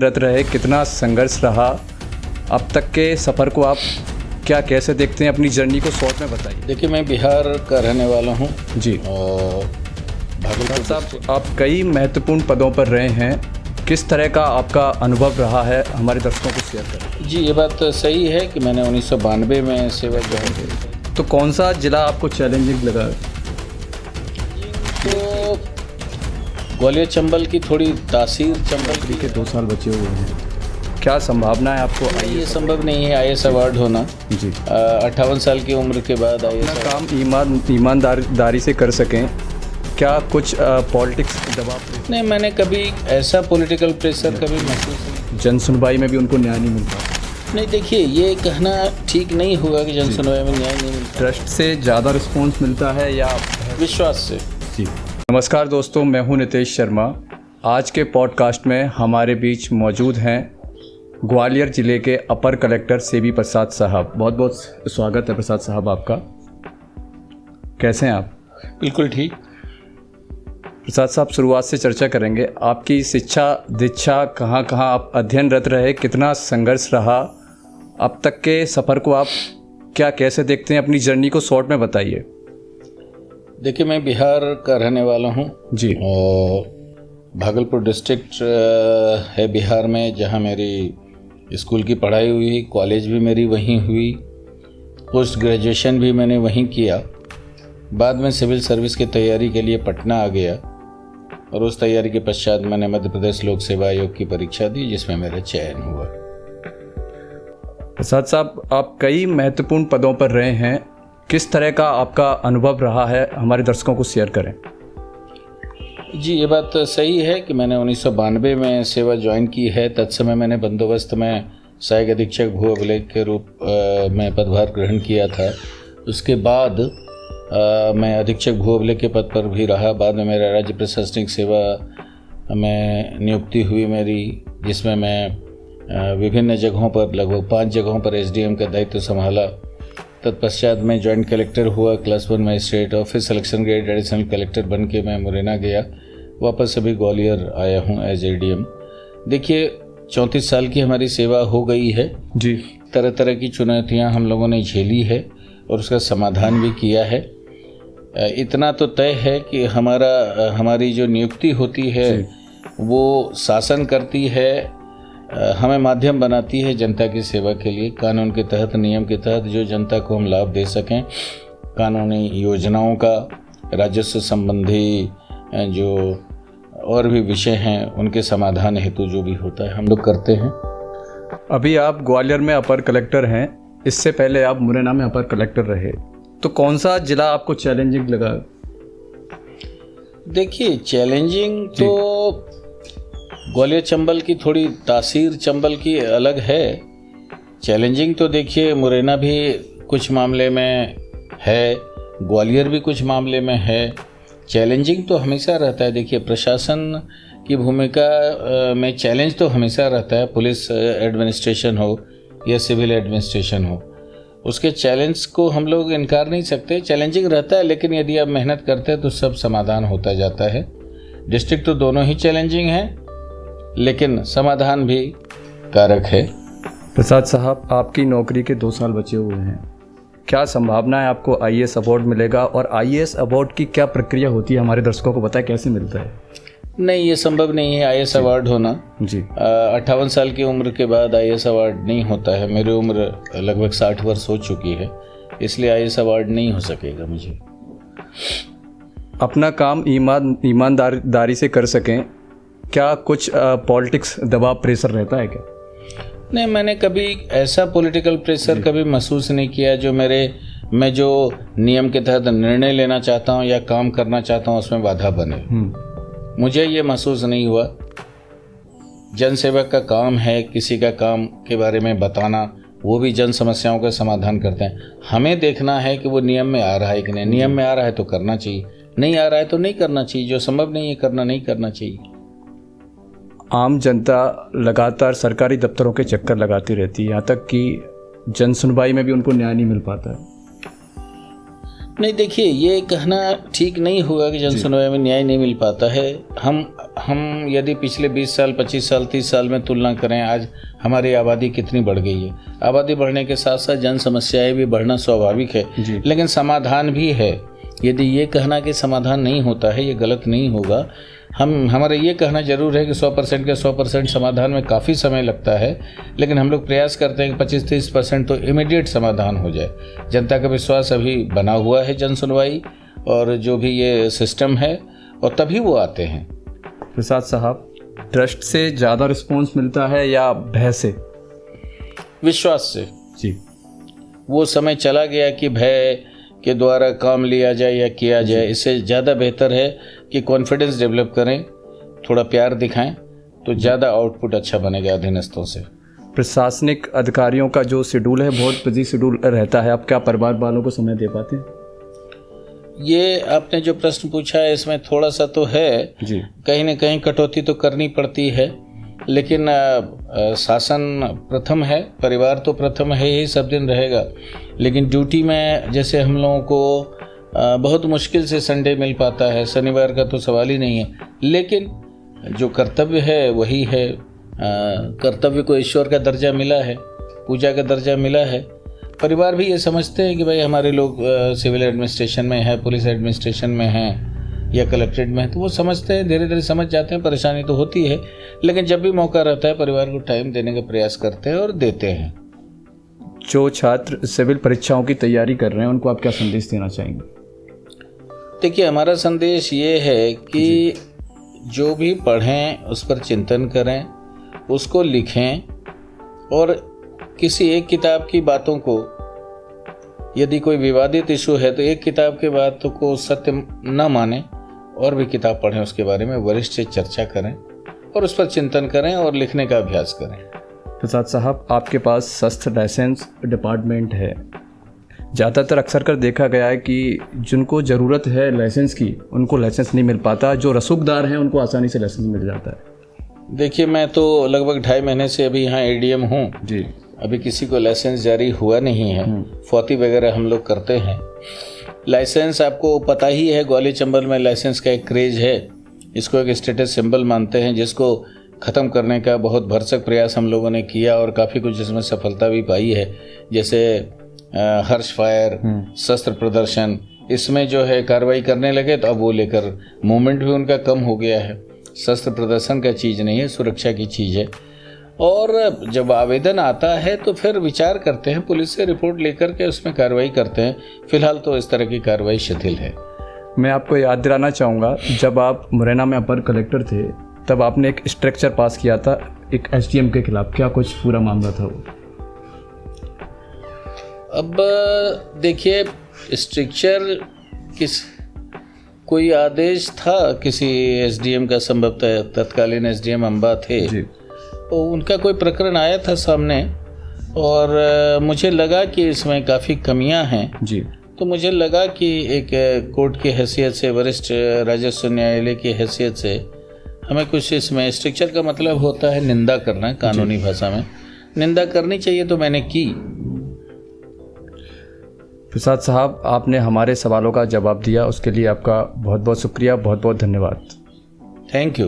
रत रहे, कितना संघर्ष रहा अब तक के सफ़र को, आप क्या कैसे देखते हैं? अपनी जर्नी को शॉर्ट में बताइए। देखिए, मैं बिहार का रहने वाला हूँ जी। और भागलपुर साहब, आप कई महत्वपूर्ण पदों पर रहे हैं, किस तरह का आपका अनुभव रहा है, हमारे दर्शकों को शेयर करें। जी, ये बात सही है कि मैंने 1992 में सेवा ज्वाइन की। तो कौन सा ज़िला आपको चैलेंजिंग लगा? तो ग्वालियर चंबल की थोड़ी तासीर, चंबल के 2 साल बचे हुए हैं, क्या संभावना है आपको? ये संभव नहीं है IAS अवार्ड होना जी। 58 साल की उम्र के बाद अपना IAS काम ईमानदारी से कर सकें, क्या कुछ पॉलिटिक्स दबाव? नहीं, मैंने कभी ऐसा पॉलिटिकल प्रेशर कभी महसूस नहीं। जन सुनवाई में भी उनको न्याय नहीं मिलता? नहीं, देखिए, ये कहना ठीक नहीं होगा कि जन सुनवाई में न्याय नहीं मिलता। ट्रस्ट से ज़्यादा रिस्पॉन्स मिलता है या विश्वास से? जी। नमस्कार दोस्तों, मैं हूं नितेश शर्मा। आज के पॉडकास्ट में हमारे बीच मौजूद हैं ग्वालियर ज़िले के अपर कलेक्टर सेबी प्रसाद साहब। बहुत बहुत स्वागत है प्रसाद साहब आपका। कैसे हैं आप? बिल्कुल ठीक। प्रसाद साहब, शुरुआत से चर्चा करेंगे। आपकी शिक्षा दीक्षा कहाँ आप अध्ययनरत रहे, कितना संघर्ष रहा अब तक के सफ़र को, आप क्या कैसे देखते हैं? अपनी जर्नी को शॉर्ट में बताइए। देखिए, मैं बिहार का रहने वाला हूँ जी। और भागलपुर डिस्ट्रिक्ट है बिहार में, जहाँ मेरी स्कूल की पढ़ाई हुई, कॉलेज भी मेरी वहीं हुई, पोस्ट ग्रेजुएशन भी मैंने वहीं किया। बाद में सिविल सर्विस की तैयारी के लिए पटना आ गया और उस तैयारी के पश्चात मैंने मध्य प्रदेश लोक सेवा आयोग की परीक्षा दी, जिसमें मेरा चयन हुआ। प्रसाद साहब, आप कई महत्वपूर्ण पदों पर रहे हैं, किस तरह का आपका अनुभव रहा है, हमारे दर्शकों को शेयर करें। जी, ये बात सही है कि मैंने 1992 में सेवा ज्वाइन की है। तत्समय मैंने बंदोबस्त में सहायक अधीक्षक भू अभिलेख के रूप में पदभार ग्रहण किया था। उसके बाद मैं अधीक्षक भू अभिलेख के पद पर भी रहा। बाद में मेरा राज्य प्रशासनिक सेवा में नियुक्ति हुई मेरी, जिसमें मैं विभिन्न जगहों पर, लगभग 5 जगहों पर SDM का दायित्व संभाला। तत्पश्चात मैं जॉइंट कलेक्टर हुआ, क्लास 1 मजिस्ट्रेट और फिर सिलेक्शन ग्रेड एडिशनल कलेक्टर बन के मैं मुरैना गया। वापस अभी ग्वालियर आया हूँ एज ADM। देखिए, 34 साल की हमारी सेवा हो गई है जी। तरह तरह की चुनौतियाँ हम लोगों ने झेली है और उसका समाधान भी किया है। इतना तो तय है कि हमारी जो नियुक्ति होती है वो शासन करती है, हमें माध्यम बनाती है जनता की सेवा के लिए। कानून के तहत, नियम के तहत जो जनता को हम लाभ दे सकें, कानूनी योजनाओं का, राजस्व संबंधी जो और भी विषय हैं, उनके समाधान हेतु जो भी होता है हम लोग करते हैं। अभी आप ग्वालियर में अपर कलेक्टर हैं, इससे पहले आप मुरैना में अपर कलेक्टर रहे, तो कौन सा ज़िला आपको चैलेंजिंग लगा? देखिए, चैलेंजिंग तो ग्वालियर चंबल की थोड़ी तासीर, चंबल की अलग है। चैलेंजिंग तो देखिए, मुरैना भी कुछ मामले में है, ग्वालियर भी कुछ मामले में है। चैलेंजिंग तो हमेशा रहता है। देखिए, प्रशासन की भूमिका में चैलेंज तो हमेशा रहता है। पुलिस एडमिनिस्ट्रेशन हो या सिविल एडमिनिस्ट्रेशन हो, उसके चैलेंज को हम लोग इनकार नहीं सकते। चैलेंजिंग रहता है, लेकिन यदि आप मेहनत करते हैं तो सब समाधान होता जाता है। डिस्ट्रिक्ट तो दोनों ही चैलेंजिंग हैं, लेकिन समाधान भी कारक है। प्रसाद साहब, आपकी नौकरी के 2 साल बचे हुए हैं, क्या संभावना है आपको IAS अवार्ड मिलेगा? और IAS अवार्ड की क्या प्रक्रिया होती है, हमारे दर्शकों को बताएं कैसे मिलता है? नहीं, ये संभव नहीं है IAS अवार्ड होना जी। 58 साल की उम्र के बाद IAS अवार्ड नहीं होता है। मेरी उम्र लगभग 60 वर्ष हो चुकी है, इसलिए IAS अवार्ड नहीं हो सकेगा मुझे। अपना काम ईमानदारी से कर सकें, क्या कुछ पॉलिटिक्स दबाव प्रेशर रहता है क्या? नहीं, मैंने कभी ऐसा पॉलिटिकल प्रेशर कभी महसूस नहीं किया जो मैं जो नियम के तहत निर्णय लेना चाहता हूँ या काम करना चाहता हूँ उसमें बाधा बने। मुझे ये महसूस नहीं हुआ। जनसेवा का काम है किसी का काम के बारे में बताना, वो भी जन समस्याओं का समाधान करते हैं। हमें देखना है कि वो नियम में आ रहा है कि नहीं। नियम में आ रहा है तो करना चाहिए, नहीं आ रहा है तो नहीं करना चाहिए। जो संभव नहीं है करना, नहीं करना चाहिए। आम जनता लगातार सरकारी दफ्तरों के चक्कर लगाती रहती है, यहाँ तक कि जन सुनवाई में भी उनको न्याय नहीं मिल पाता है। नहीं, देखिए, ये कहना ठीक नहीं होगा कि जन सुनवाई में न्याय नहीं मिल पाता है। हम यदि पिछले 20 साल, 25 साल, 30 साल में तुलना करें, आज हमारी आबादी कितनी बढ़ गई है। आबादी बढ़ने के साथ साथ जन समस्याएं भी बढ़ना स्वाभाविक है, लेकिन समाधान भी है। यदि ये कहना कि समाधान नहीं होता है, ये गलत नहीं होगा। हमारा ये कहना जरूर है कि 100% के 100% समाधान में काफ़ी समय लगता है, लेकिन हम लोग प्रयास करते हैं कि 25-30% तो इमीडिएट समाधान हो जाए। जनता का विश्वास अभी बना हुआ है जन सुनवाई और जो भी ये सिस्टम है, और तभी वो आते हैं। प्रसाद साहब, ट्रस्ट से ज़्यादा रिस्पॉन्स मिलता है या भय से? विश्वास से जी। वो समय चला गया कि भय के द्वारा काम लिया जाए या किया जाए। इससे ज़्यादा बेहतर है कि कॉन्फिडेंस डेवलप करें, थोड़ा प्यार दिखाएं, तो ज़्यादा आउटपुट अच्छा बनेगा अधीनस्थों से। प्रशासनिक अधिकारियों का जो शेड्यूल है, बहुत बिजी शेड्यूल रहता है। आप क्या परिवार वालों को समय दे पाते हैं? ये आपने जो प्रश्न पूछा है, इसमें थोड़ा सा तो है जी। कहीं ना कहीं कटौती तो करनी पड़ती है, लेकिन शासन प्रथम है, परिवार तो प्रथम है, यही सब दिन रहेगा। लेकिन ड्यूटी में जैसे हम लोगों को बहुत मुश्किल से संडे मिल पाता है, शनिवार का तो सवाल ही नहीं है, लेकिन जो कर्तव्य है वही है। कर्तव्य को ईश्वर का दर्जा मिला है, पूजा का दर्जा मिला है। परिवार भी ये समझते हैं कि भाई हमारे लोग सिविल एडमिनिस्ट्रेशन में है, पुलिस एडमिनिस्ट्रेशन में हैं या कलेक्ट्रेट में है, तो वो समझते हैं, धीरे धीरे समझ जाते हैं। परेशानी तो होती है, लेकिन जब भी मौका रहता है परिवार को टाइम देने का प्रयास करते हैं और देते हैं। जो छात्र सिविल परीक्षाओं की तैयारी कर रहे हैं, उनको आप क्या संदेश देना चाहेंगे? देखिए, हमारा संदेश ये है कि जो भी पढ़ें उस पर चिंतन करें, उसको लिखें, और किसी एक किताब की बातों को, यदि कोई विवादित इशू है तो एक किताब के बातों को सत्य न माने, और भी किताब पढ़ें, उसके बारे में वरिष्ठ से चर्चा करें और उस पर चिंतन करें और लिखने का अभ्यास करें। प्रसाद साहब, आपके पास शस्त्र लाइसेंस डिपार्टमेंट है। ज़्यादातर अक्सर कर देखा गया है कि जिनको ज़रूरत है लाइसेंस की, उनको लाइसेंस नहीं मिल पाता। जो रसूखदार हैं उनको आसानी से लाइसेंस मिल जाता है। देखिए, मैं तो लगभग 2.5 महीने से अभी यहाँ एडीएम हूँ जी। अभी किसी को लाइसेंस जारी हुआ नहीं है। फौती वगैरह हम लोग करते हैं। लाइसेंस आपको पता ही है, ग्वालियर चंबल में लाइसेंस का एक क्रेज है। इसको एक स्टेटस सिंबल मानते हैं, जिसको ख़त्म करने का बहुत भरसक प्रयास हम लोगों ने किया और काफ़ी कुछ इसमें सफलता भी पाई है। जैसे हर्ष फायर, शस्त्र प्रदर्शन, इसमें जो है कार्रवाई करने लगे तो अब वो लेकर मूवमेंट भी उनका कम हो गया है। शस्त्र प्रदर्शन का चीज़ नहीं है, सुरक्षा की चीज़ है। और जब आवेदन आता है तो फिर विचार करते हैं, पुलिस से रिपोर्ट लेकर के उसमें कार्रवाई करते हैं। फिलहाल तो इस तरह की कार्रवाई शिथिल है। मैं आपको याद दिलाना चाहूँगा, जब आप मुरैना में अपर कलेक्टर थे, तब आपने एक स्ट्रक्चर पास किया था एक एसडीएम के खिलाफ। क्या कुछ पूरा मामला था वो? अब देखिए, स्ट्रक्चर कोई आदेश था किसी एसडीएम का, संभवतः तत्कालीन एसडीएम अम्बा थे जी। तो उनका कोई प्रकरण आया था सामने, और मुझे लगा कि इसमें काफ़ी कमियां हैं जी। तो मुझे लगा कि एक कोर्ट की हैसियत से, वरिष्ठ राजस्व न्यायालय की हैसियत से, हमें कुछ इसमें, स्ट्रक्चर का मतलब होता है निंदा करना, कानूनी भाषा में निंदा करनी चाहिए, तो मैंने की। प्रसाद साहब, आपने हमारे सवालों का जवाब दिया, उसके लिए आपका बहुत बहुत शुक्रिया, बहुत बहुत धन्यवाद। Thank you.